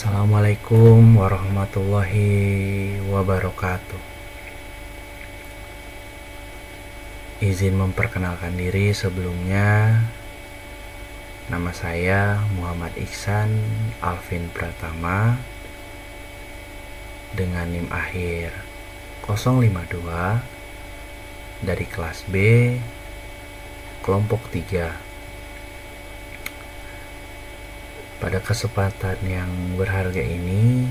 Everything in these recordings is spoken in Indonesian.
Assalamualaikum warahmatullahi wabarakatuh. Izin memperkenalkan diri sebelumnya. Nama saya Muhammad Ihsan Alvin Pratama dengan NIM akhir 052 dari kelas B kelompok 3. Pada kesempatan yang berharga ini,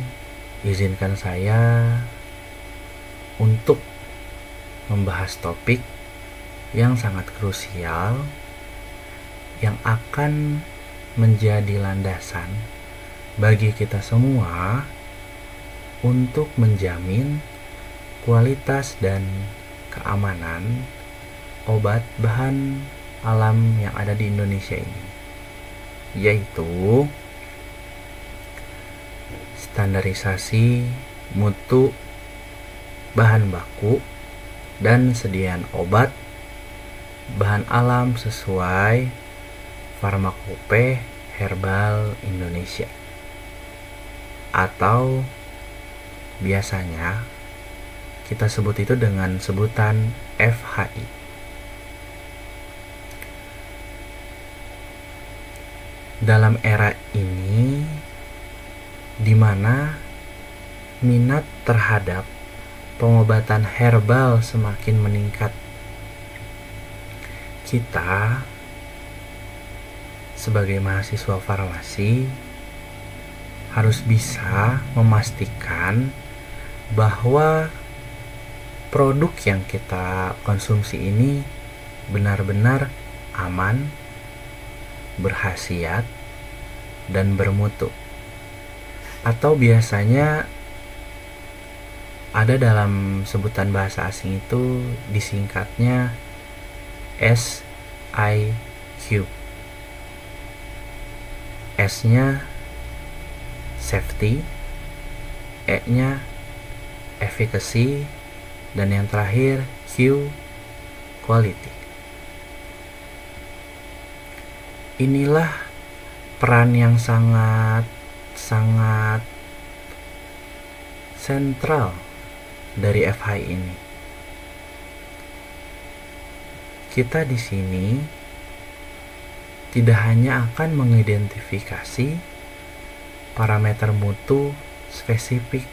izinkan saya untuk membahas topik yang sangat krusial yang akan menjadi landasan bagi kita semua untuk menjamin kualitas dan keamanan obat bahan alam yang ada di Indonesia ini, yaitu standarisasi mutu bahan baku dan sediaan obat bahan alam sesuai Farmakope Herbal Indonesia, atau biasanya kita sebut itu dengan sebutan FHI. Dalam era ini di mana minat terhadap pengobatan herbal semakin meningkat, kita sebagai mahasiswa farmasi harus bisa memastikan bahwa produk yang kita konsumsi ini benar-benar aman, berkhasiat, dan bermutu. Atau biasanya ada dalam sebutan bahasa asing itu disingkatnya SIQ. S-nya safety, E-nya efficacy, dan yang terakhir Q, quality. Inilah peran yang sangat sentral dari FHI ini. Kita di sini tidak hanya akan mengidentifikasi parameter mutu spesifik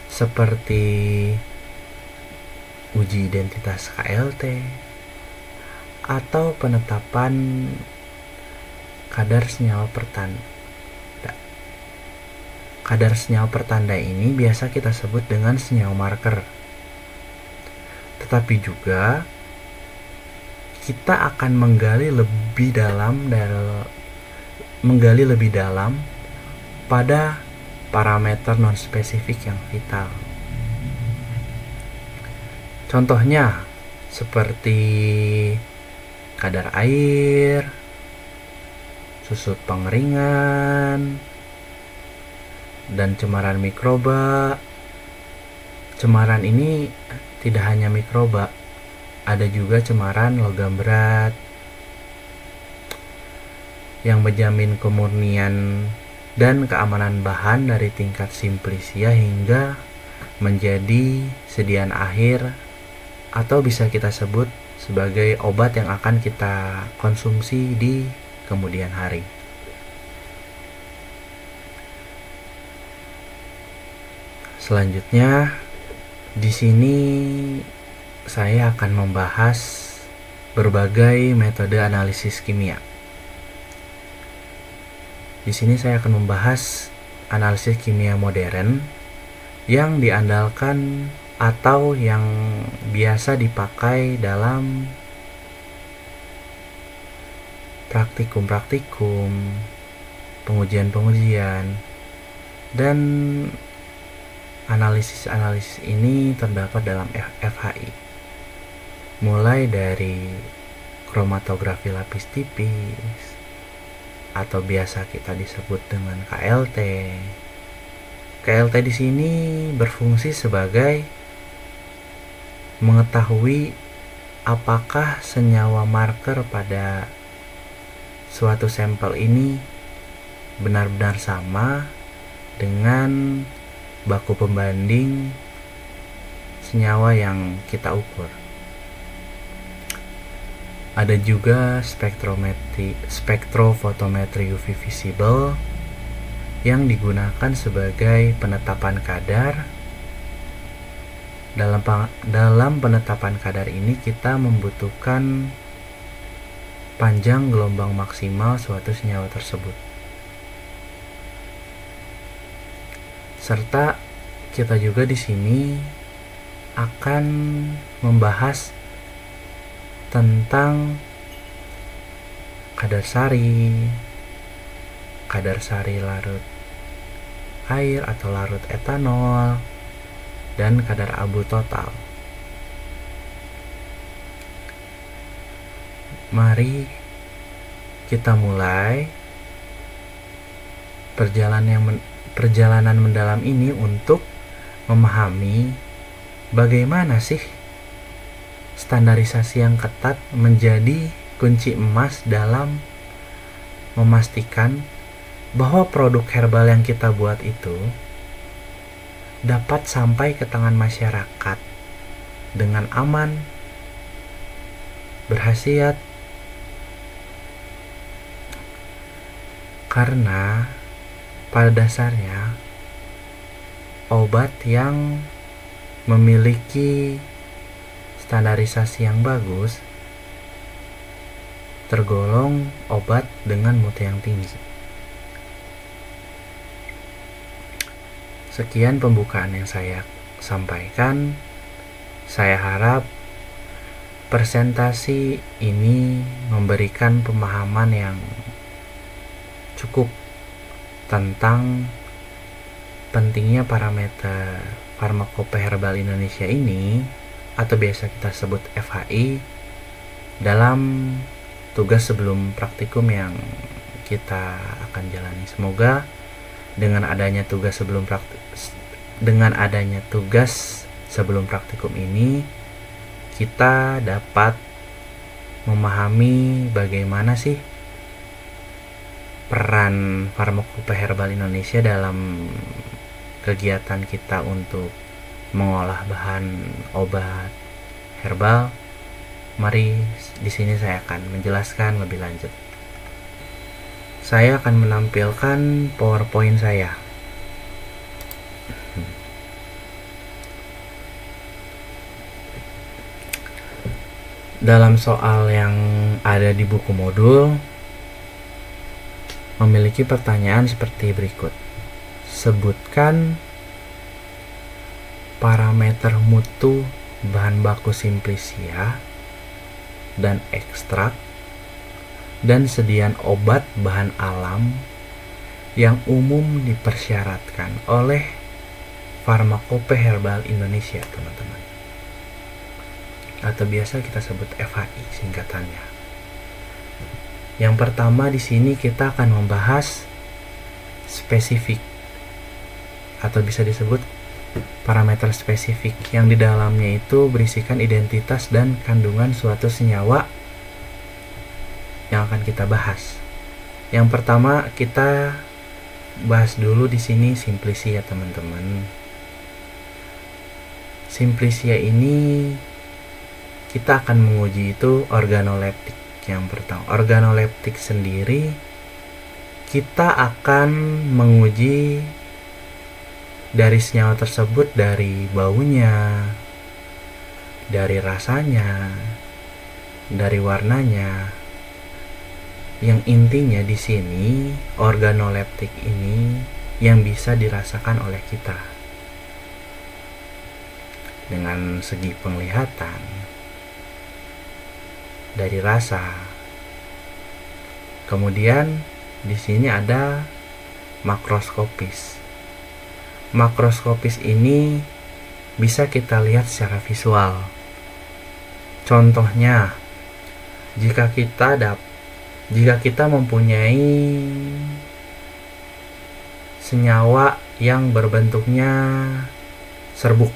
seperti uji identitas KLT atau penetapan kadar senyawa pertanda. Kadar senyawa pertanda ini biasa kita sebut dengan senyawa marker. Tetapi juga kita akan menggali lebih dalam pada parameter non-spesifik yang vital. Contohnya seperti kadar air, susut pengeringan, dan cemaran mikroba. Cemaran ini tidak hanya mikroba, ada juga cemaran logam berat yang menjamin kemurnian dan keamanan bahan dari tingkat simplisia hingga menjadi sediaan akhir, atau bisa kita sebut sebagai obat yang akan kita konsumsi di kemudian hari. Selanjutnya, di sini saya akan membahas berbagai metode analisis kimia. Di sini saya akan membahas analisis kimia modern yang diandalkan atau yang biasa dipakai dalam praktikum, pengujian, dan analisis ini terdapat dalam FHI, mulai dari kromatografi lapis tipis atau biasa kita disebut dengan KLT. KLT di sini berfungsi sebagai mengetahui apakah senyawa marker pada suatu sampel ini benar-benar sama dengan baku pembanding senyawa yang kita ukur. Ada juga spektrofotometri UV visible yang digunakan sebagai penetapan kadar. Dalam penetapan kadar ini kita membutuhkan panjang gelombang maksimal suatu senyawa tersebut. Serta kita juga di sini akan membahas tentang kadar sari larut air atau larut etanol, dan kadar abu total. Mari kita mulai perjalanan mendalam ini untuk memahami bagaimana sih standarisasi yang ketat menjadi kunci emas dalam memastikan bahwa produk herbal yang kita buat itu dapat sampai ke tangan masyarakat dengan aman, berkhasiat, karena pada dasarnya obat yang memiliki standarisasi yang bagus tergolong obat dengan mutu yang tinggi. Sekian pembukaan yang saya sampaikan. Saya harap presentasi ini memberikan pemahaman yang cukup tentang pentingnya parameter Farmakope Herbal Indonesia ini, atau biasa kita sebut FHI, dalam tugas sebelum praktikum yang kita akan jalani. Semoga dengan adanya tugas sebelum praktikum ini, kita dapat memahami bagaimana sih peran Farmakope Herbal Indonesia dalam kegiatan kita untuk mengolah bahan obat herbal. Mari di sini saya akan menjelaskan lebih lanjut. Saya akan menampilkan PowerPoint saya. Dalam soal yang ada di buku modul memiliki pertanyaan seperti berikut. Sebutkan parameter mutu bahan baku Simplicia dan ekstrak dan sediaan obat bahan alam yang umum dipersyaratkan oleh Farmakope Herbal Indonesia, teman-teman. Atau biasa kita sebut FHI singkatannya. Yang pertama di sini kita akan membahas spesifik atau bisa disebut parameter spesifik yang di dalamnya itu berisikan identitas dan kandungan suatu senyawa yang akan kita bahas. Yang pertama kita bahas dulu di sini Simplicia, teman-teman. Simplicia ini kita akan menguji itu organoleptik. Yang pertama, organoleptik sendiri kita akan menguji dari senyawa tersebut, dari baunya, dari rasanya, dari warnanya. Yang intinya di sini organoleptik ini yang bisa dirasakan oleh kita dengan segi penglihatan, dari rasa. Kemudian di sini ada makroskopis. Makroskopis ini bisa kita lihat secara visual. Contohnya, jika kita mempunyai senyawa yang berbentuknya serbuk,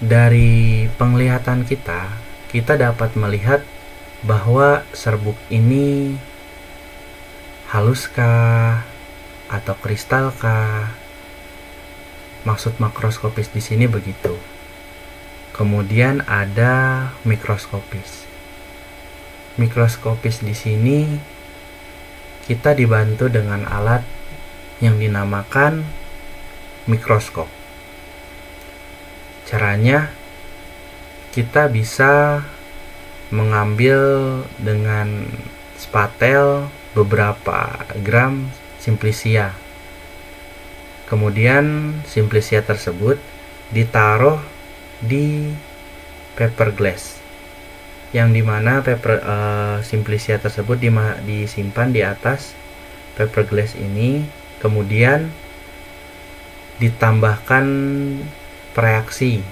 dari penglihatan kita dapat melihat bahwa serbuk ini haluskah atau kristal kah? Maksud makroskopis di sini begitu. Kemudian ada mikroskopis. Mikroskopis di sini kita dibantu dengan alat yang dinamakan mikroskop. Caranya kita bisa mengambil dengan spatel beberapa gram simplisia. Kemudian simplisia tersebut ditaruh di paper glass, yang dimana simplisia tersebut disimpan di atas paper glass ini. Kemudian ditambahkan reaksi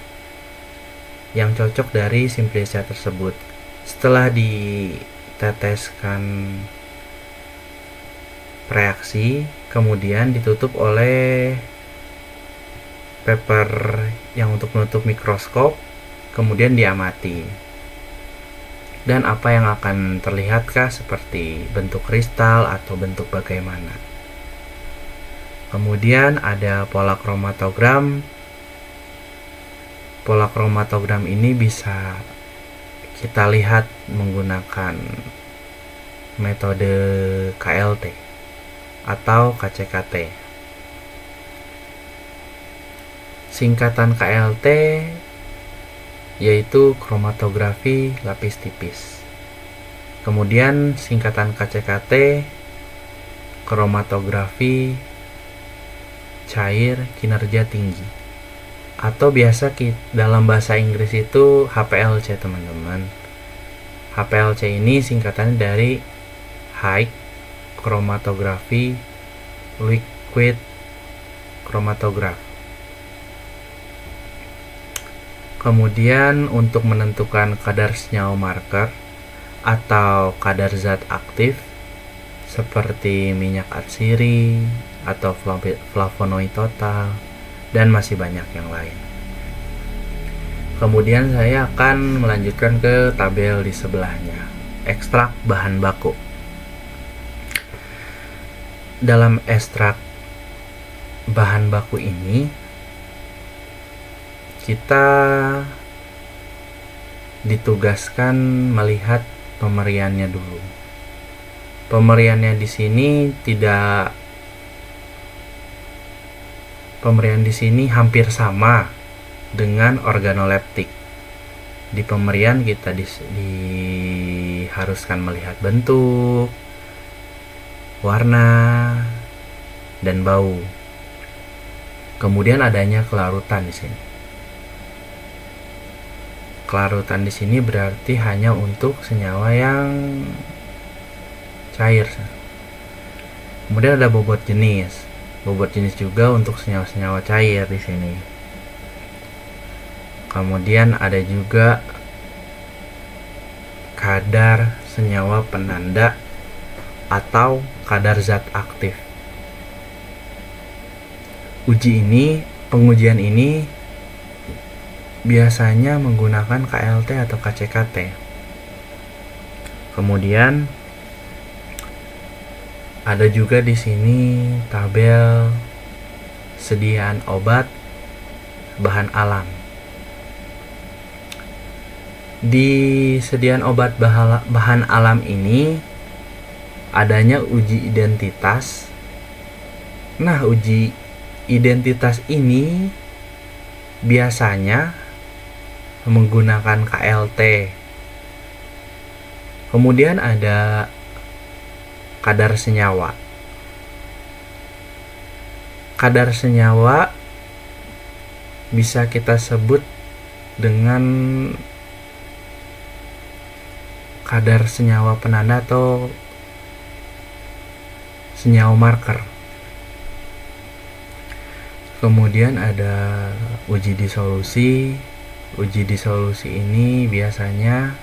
yang cocok dari simplisia tersebut. Setelah diteteskan reaksi, kemudian ditutup oleh paper yang untuk menutup mikroskop, kemudian diamati. Dan apa yang akan terlihatkah, seperti bentuk kristal atau bentuk bagaimana. Kemudian ada pola kromatogram. Pola kromatogram ini bisa kita lihat menggunakan metode KLT atau KCKT. Singkatan KLT yaitu kromatografi lapis tipis. Kemudian singkatan KCKT kromatografi cair kinerja tinggi, atau biasa dalam bahasa Inggris itu HPLC, teman-teman. HPLC ini singkatan dari High Chromatography Liquid Chromatograph. Kemudian untuk menentukan kadar senyawa marker atau kadar zat aktif seperti minyak atsiri atau flavonoid total, dan masih banyak yang lain. Kemudian saya akan melanjutkan ke tabel di sebelahnya, ekstrak bahan baku. Dalam ekstrak bahan baku ini kita ditugaskan melihat pemeriannya dulu. Pemerian di sini hampir sama dengan organoleptik. Di pemerian kita diharuskan melihat bentuk, warna, dan bau. Kemudian adanya kelarutan di sini. Kelarutan di sini berarti hanya untuk senyawa yang cair. Kemudian ada bobot jenis. Bobot jenis juga untuk senyawa-senyawa cair di sini. Kemudian ada juga kadar senyawa penanda atau kadar zat aktif. Pengujian ini biasanya menggunakan KLT atau KCKT. Kemudian ada juga di sini tabel sediaan obat bahan alam. Di sediaan obat bahan alam ini adanya uji identitas. Nah, uji identitas ini biasanya menggunakan KLT. Kemudian ada kadar senyawa. Kadar senyawa bisa kita sebut dengan kadar senyawa penanda atau senyawa marker. Kemudian ada uji disolusi. Uji disolusi ini biasanya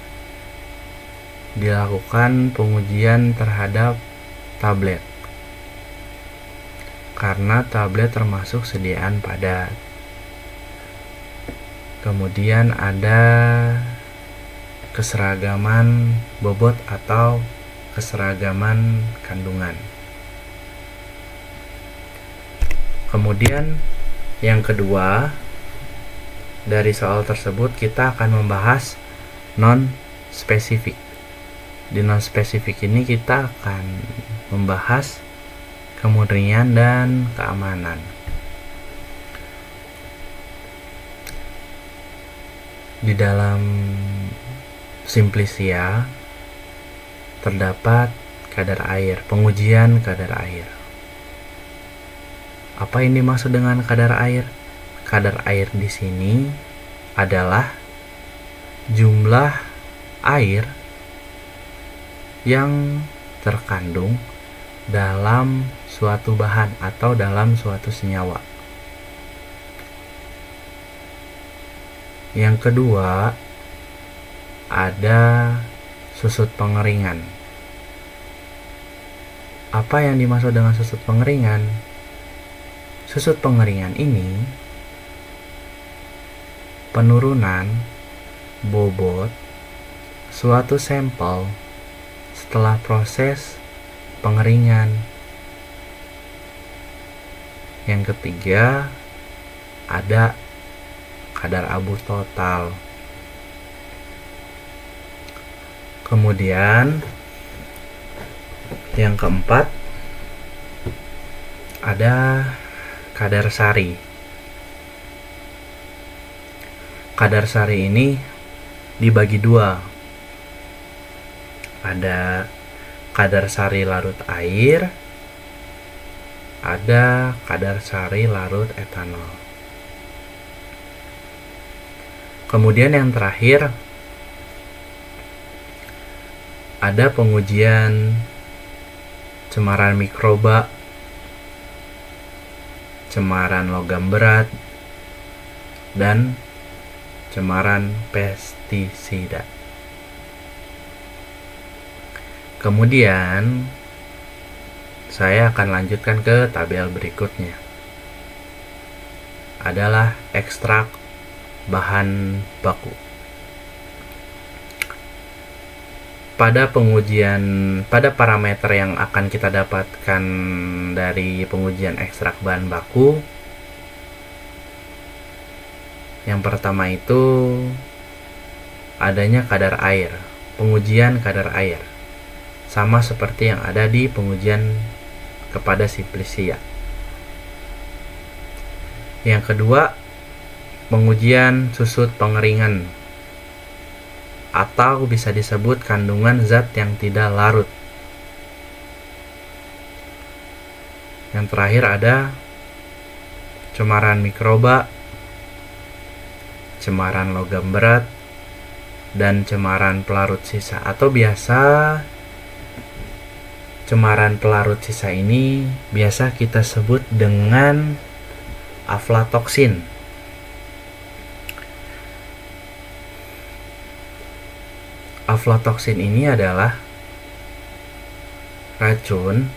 dilakukan pengujian terhadap tablet, karena tablet termasuk sediaan padat. Kemudian ada keseragaman bobot atau keseragaman kandungan. Kemudian yang kedua, dari soal tersebut kita akan membahas non-spesifik. Di non-spesifik ini kita akan membahas kemurnian dan keamanan. Di dalam Simplicia terdapat kadar air, pengujian kadar air. Apa yang dimaksud dengan kadar air? Kadar air di sini adalah jumlah air yang terkandung dalam suatu bahan atau dalam suatu senyawa. Yang kedua, ada susut pengeringan. Apa yang dimaksud dengan susut pengeringan? Susut pengeringan ini penurunan bobot suatu sampel setelah proses pengeringan. Yang ketiga, ada kadar abu total. Kemudian yang keempat, ada kadar sari. Kadar sari ini dibagi dua. Ada kadar sari larut air, ada kadar sari larut etanol. Kemudian yang terakhir, ada pengujian cemaran mikroba, cemaran logam berat, dan cemaran pestisida. Kemudian saya akan lanjutkan ke tabel berikutnya. Adalah ekstrak bahan baku. Pada parameter yang akan kita dapatkan dari pengujian ekstrak bahan baku, yang pertama itu adanya kadar air, pengujian kadar air, sama seperti yang ada di pengujian kepada Simplicia. Yang kedua, pengujian susut pengeringan, atau bisa disebut kandungan zat yang tidak larut. Yang terakhir ada cemaran mikroba, cemaran logam berat, dan cemaran pelarut sisa, atau biasa cemaran pelarut sisa ini biasa kita sebut dengan aflatoksin. Aflatoksin ini adalah racun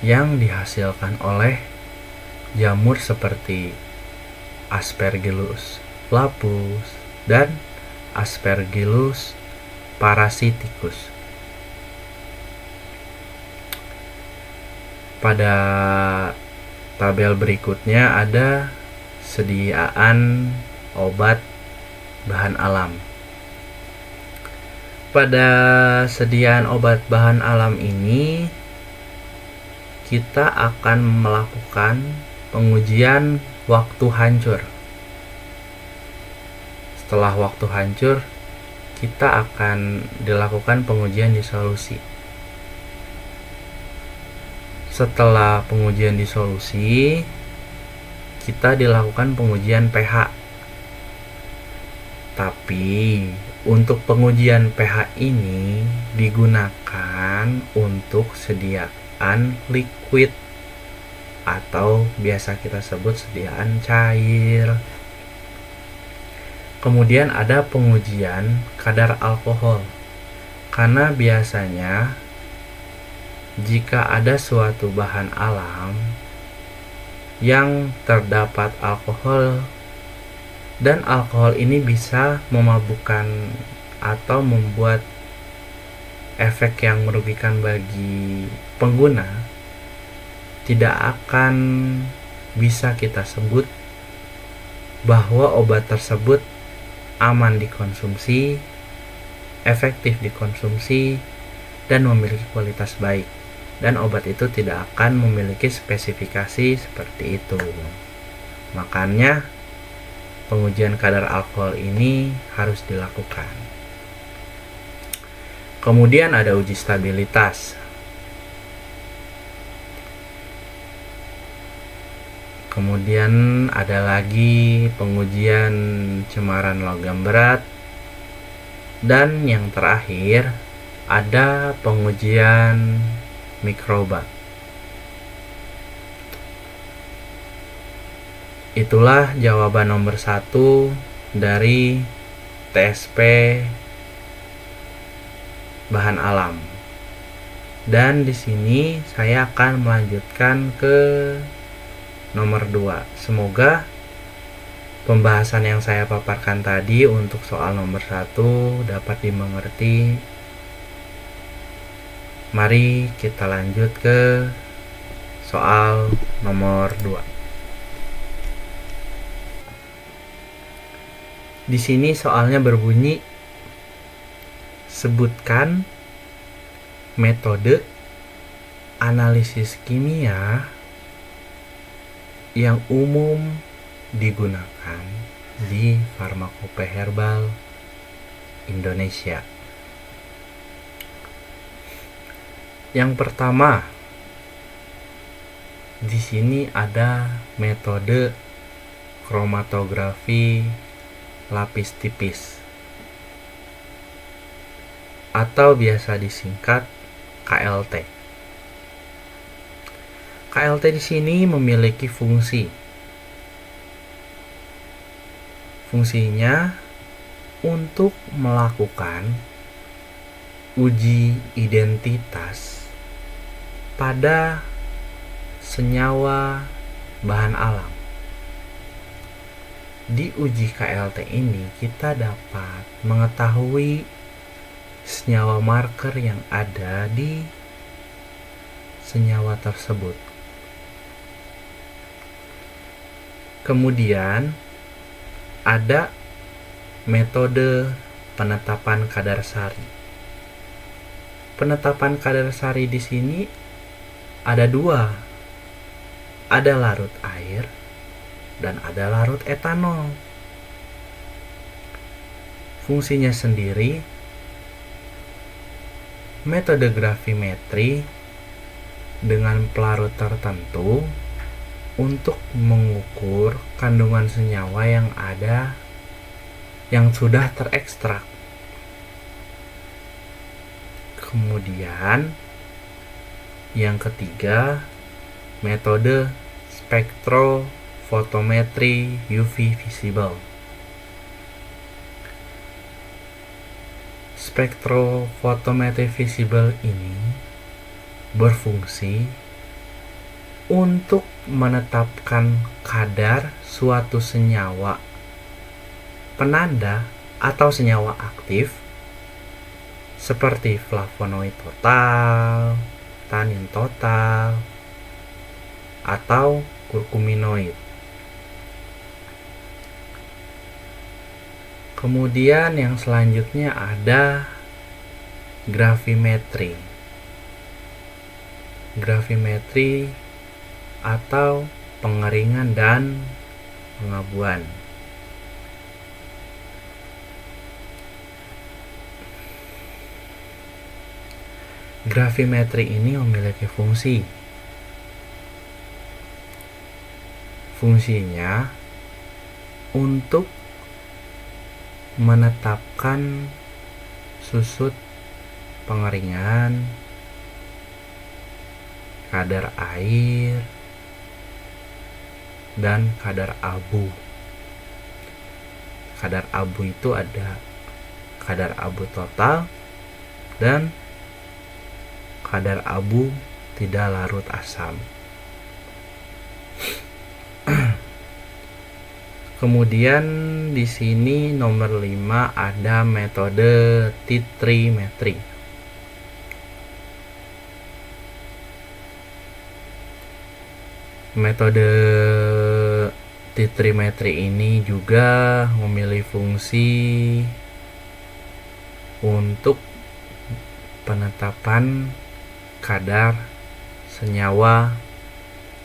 yang dihasilkan oleh jamur seperti Aspergillus flavus dan Aspergillus parasiticus. Pada tabel berikutnya ada sediaan obat bahan alam. Pada sediaan obat bahan alam ini kita akan melakukan pengujian waktu hancur. Setelah waktu hancur, kita akan dilakukan pengujian disolusi. Setelah pengujian disolusi, kita dilakukan pengujian pH. Tapi untuk pengujian pH ini digunakan untuk sediaan liquid atau biasa kita sebut sediaan cair. Kemudian ada pengujian kadar alkohol, karena biasanya jika ada suatu bahan alam yang terdapat alkohol, dan alkohol ini bisa memabukkan atau membuat efek yang merugikan bagi pengguna, tidak akan bisa kita sebut bahwa obat tersebut aman dikonsumsi, efektif dikonsumsi, dan memiliki kualitas baik. Dan obat itu tidak akan memiliki spesifikasi seperti itu. Makanya pengujian kadar alkohol ini harus dilakukan. Kemudian ada uji stabilitas. Kemudian ada lagi pengujian cemaran logam berat. Dan yang terakhir ada pengujian mikroba. Itulah jawaban nomor 1 dari TSP bahan alam. Dan di sini saya akan melanjutkan ke nomor 2. Semoga pembahasan yang saya paparkan tadi untuk soal nomor 1 dapat dimengerti. Mari kita lanjut ke soal nomor 2. Di sini soalnya berbunyi, sebutkan metode analisis kimia yang umum digunakan di Farmakope Herbal Indonesia. Yang pertama, di sini ada metode kromatografi lapis tipis atau biasa disingkat KLT. KLT di sini memiliki fungsi. Fungsinya untuk melakukan uji identitas pada senyawa bahan alam. Di uji KLT ini kita dapat mengetahui senyawa marker yang ada di senyawa tersebut. Kemudian ada metode penetapan kadar sari. Penetapan kadar sari di sini ada 2. Ada larut air dan ada larut etanol. Fungsinya sendiri, metode gravimetri dengan pelarut tertentu untuk mengukur kandungan senyawa yang ada yang sudah terekstrak. Kemudian yang ketiga, metode spektrofotometri UV visible. Spektrofotometri visible ini berfungsi untuk menetapkan kadar suatu senyawa penanda atau senyawa aktif seperti flavonoid total, tanin total, atau kurkuminoid. Kemudian yang selanjutnya ada gravimetri. Gravimetri atau pengeringan dan pengabuan. Gravimetri ini memiliki fungsi. Fungsinya untuk menetapkan susut pengeringan, kadar air, dan kadar abu. Kadar abu itu ada kadar abu total dan kadar abu tidak larut asam. Kemudian di sini nomor 5 ada metode titrimetri. Metode titrimetri ini juga memiliki fungsi untuk penetapan kadar senyawa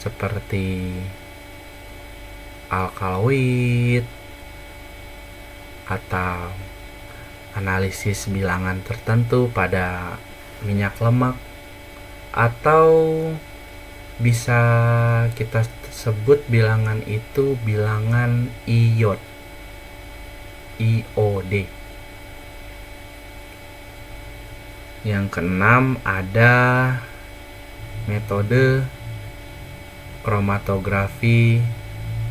seperti alkaloid atau analisis bilangan tertentu pada minyak lemak, atau bisa kita sebut bilangan itu bilangan iod, IOD. Yang keenam ada metode kromatografi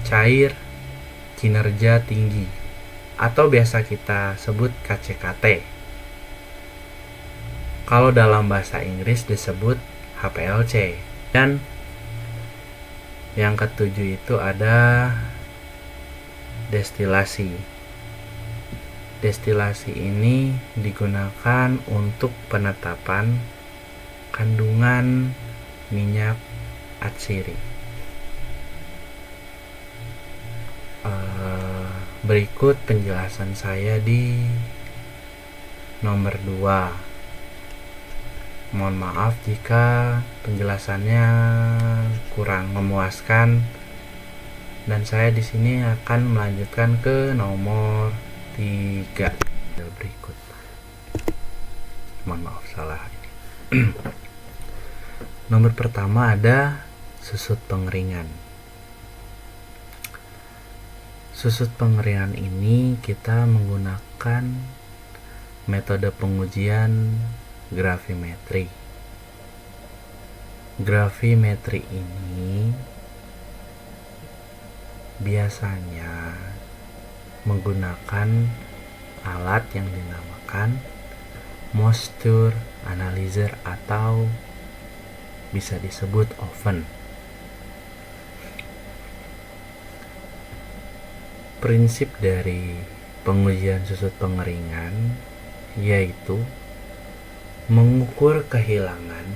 cair kinerja tinggi atau biasa kita sebut KCKT. Kalau dalam bahasa Inggris disebut HPLC. Dan yang ketujuh itu ada destilasi. Destilasi ini digunakan untuk penetapan kandungan minyak atsiri. Berikut penjelasan saya di nomor 2. Mohon maaf jika penjelasannya kurang memuaskan, dan saya di sini akan melanjutkan ke nomor 3 berikut. Mohon maaf salah ini. Nomor pertama ada susut pengeringan. Susut pengeringan ini kita menggunakan metode pengujian gravimetri. Gravimetri ini biasanya menggunakan alat yang dinamakan moisture analyzer atau bisa disebut oven. Prinsip dari pengujian susut pengeringan yaitu mengukur kehilangan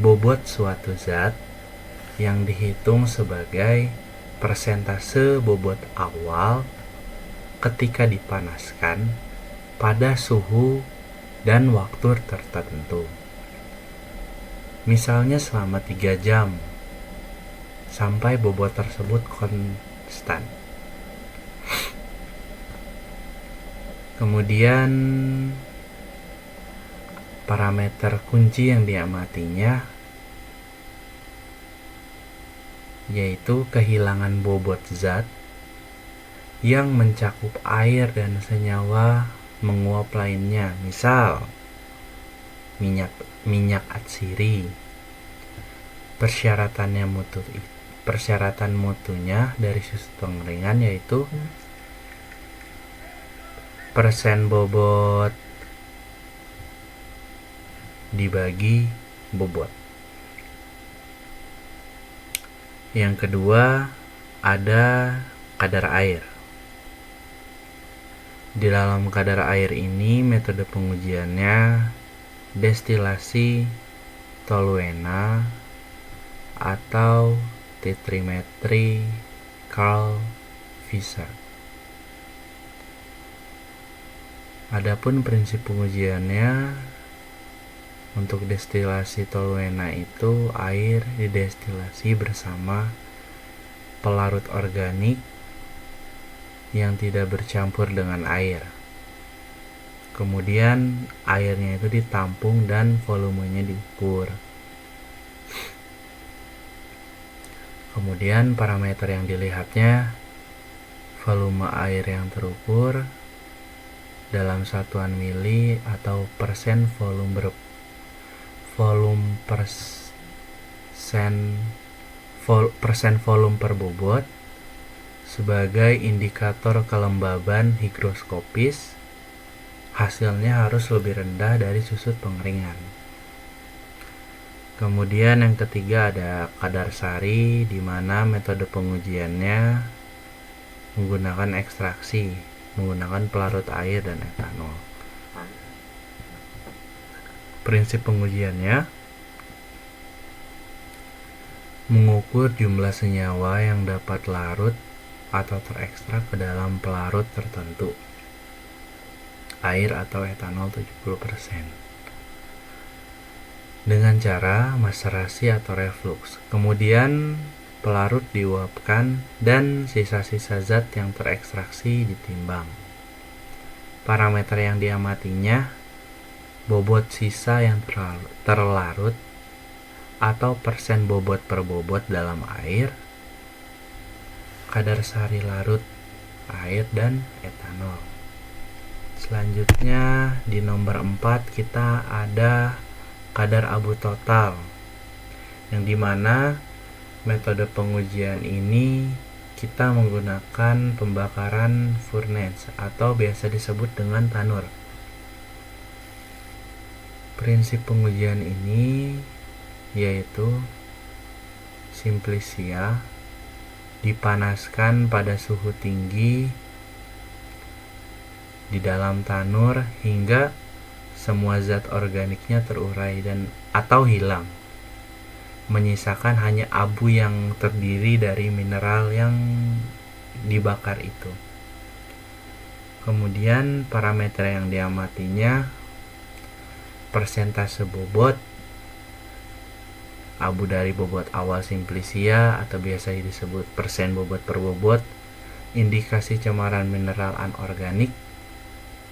bobot suatu zat yang dihitung sebagai persentase bobot awal ketika dipanaskan pada suhu dan waktu tertentu. Misalnya selama 3 jam sampai bobot tersebut konstan. Kemudian parameter kunci yang diamatinya yaitu kehilangan bobot zat yang mencakup air dan senyawa menguap lainnya, misal minyak atsiri. Persyaratan mutunya dari susut pengeringan yaitu persen bobot dibagi bobot. Yang kedua ada kadar air. Di dalam kadar air ini metode pengujiannya destilasi toluena atau titrimetri Carl Fisher. Adapun prinsip pengujiannya untuk destilasi toluena itu air didestilasi bersama pelarut organik yang tidak bercampur dengan air. Kemudian airnya itu ditampung dan volumenya diukur. Kemudian parameter yang dilihatnya volume air yang terukur dalam satuan mili atau persen volume persen volume per bobot sebagai indikator kelembaban higroskopis. Hasilnya harus lebih rendah dari susut pengeringan. Kemudian yang ketiga ada kadar sari, di mana metode pengujiannya menggunakan ekstraksi, menggunakan pelarut air dan etanol. Prinsip pengujiannya mengukur jumlah senyawa yang dapat larut atau terekstrak ke dalam pelarut tertentu, air atau etanol 70%, dengan cara maserasi atau reflux. Kemudian pelarut diuapkan dan sisa-sisa zat yang terekstraksi ditimbang. Parameter yang diamatinya bobot sisa yang terlarut atau persen bobot per bobot dalam air, kadar sari larut air dan etanol. Selanjutnya di nomor 4 kita ada kadar abu total, yang dimana metode pengujian ini kita menggunakan pembakaran furnace atau biasa disebut dengan tanur. Prinsip pengujian ini yaitu simplisia dipanaskan pada suhu tinggi di dalam tanur hingga semua zat organiknya terurai dan atau hilang, menyisakan hanya abu yang terdiri dari mineral yang dibakar itu. Kemudian parameter yang diamatinya persentase bobot abu dari bobot awal simplisia atau biasa disebut persen bobot per bobot, indikasi cemaran mineral anorganik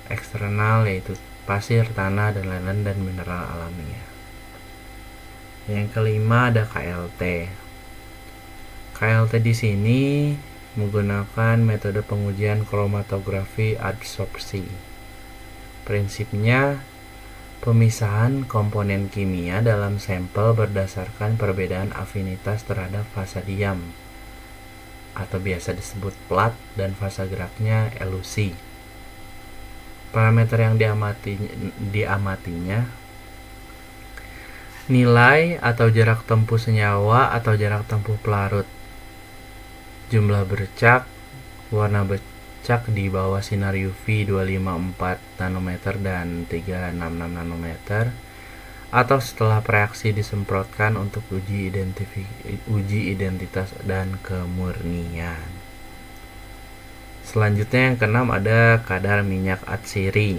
eksternal yaitu pasir, tanah, dan lain-lain, dan mineral alamiah. Yang kelima ada KLT. KLT di sini menggunakan metode pengujian kromatografi adsorpsi. Prinsipnya pemisahan komponen kimia dalam sampel berdasarkan perbedaan afinitas terhadap fasa diam atau biasa disebut plat dan fasa geraknya elusi. Parameter yang diamatinya nilai atau jarak tempuh senyawa atau jarak tempuh pelarut, jumlah bercak, warna bercak di bawah sinar UV 254 nanometer dan 366 nanometer, atau setelah reaksi disemprotkan untuk uji identitas dan kemurnian. Selanjutnya yang keenam ada kadar minyak atsiri.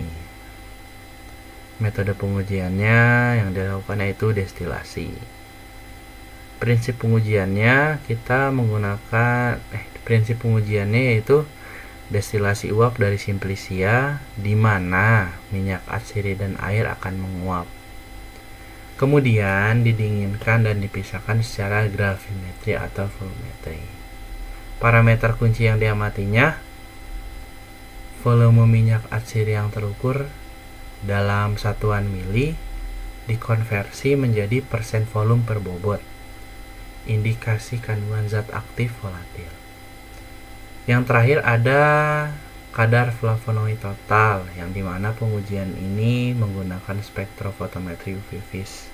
Metode pengujiannya yang dilakukan yaitu destilasi. Prinsip pengujiannya yaitu destilasi uap dari simplisia, di mana minyak atsiri dan air akan menguap. Kemudian didinginkan dan dipisahkan secara gravimetri atau volumetri. Parameter kunci yang diamatinya volume minyak atsiri yang terukur dalam satuan mili dikonversi menjadi persen volume per bobot, indikasi kandungan zat aktif volatil. Yang terakhir ada kadar flavonoid total, yang dimana pengujian ini menggunakan spektrofotometri UV vis.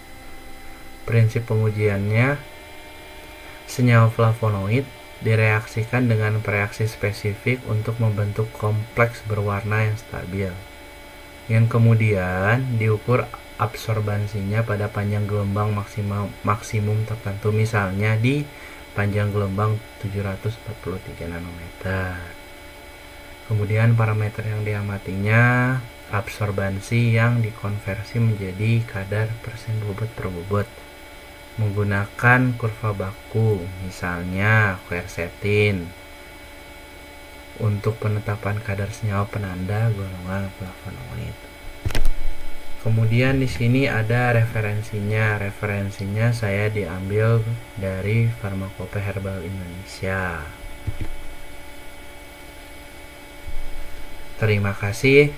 Prinsip pengujiannya senyawa flavonoid direaksikan dengan reaksi spesifik untuk membentuk kompleks berwarna yang stabil, yang kemudian diukur absorbansinya pada panjang gelombang maksimum tertentu, misalnya di panjang gelombang 743 nanometer. Kemudian parameter yang diamatinya absorbansi yang dikonversi menjadi kadar persen bobot per bobot menggunakan kurva baku, misalnya quercetin, untuk penetapan kadar senyawa penanda golongan flavonoid. Kemudian di sini ada referensinya. Referensinya saya diambil dari Pharmacopoeia Herbal Indonesia. Terima kasih.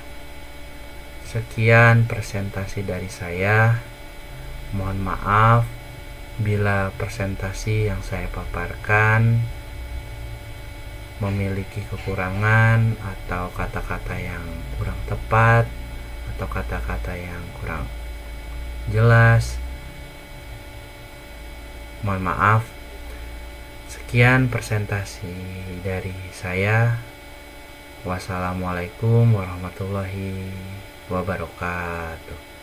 Sekian presentasi dari saya. Mohon maaf bila presentasi yang saya paparkan memiliki kekurangan atau kata-kata yang kurang tepat atau kata-kata yang kurang jelas. Mohon maaf. Sekian presentasi dari saya. Wassalamualaikum warahmatullahi wabarakatuh.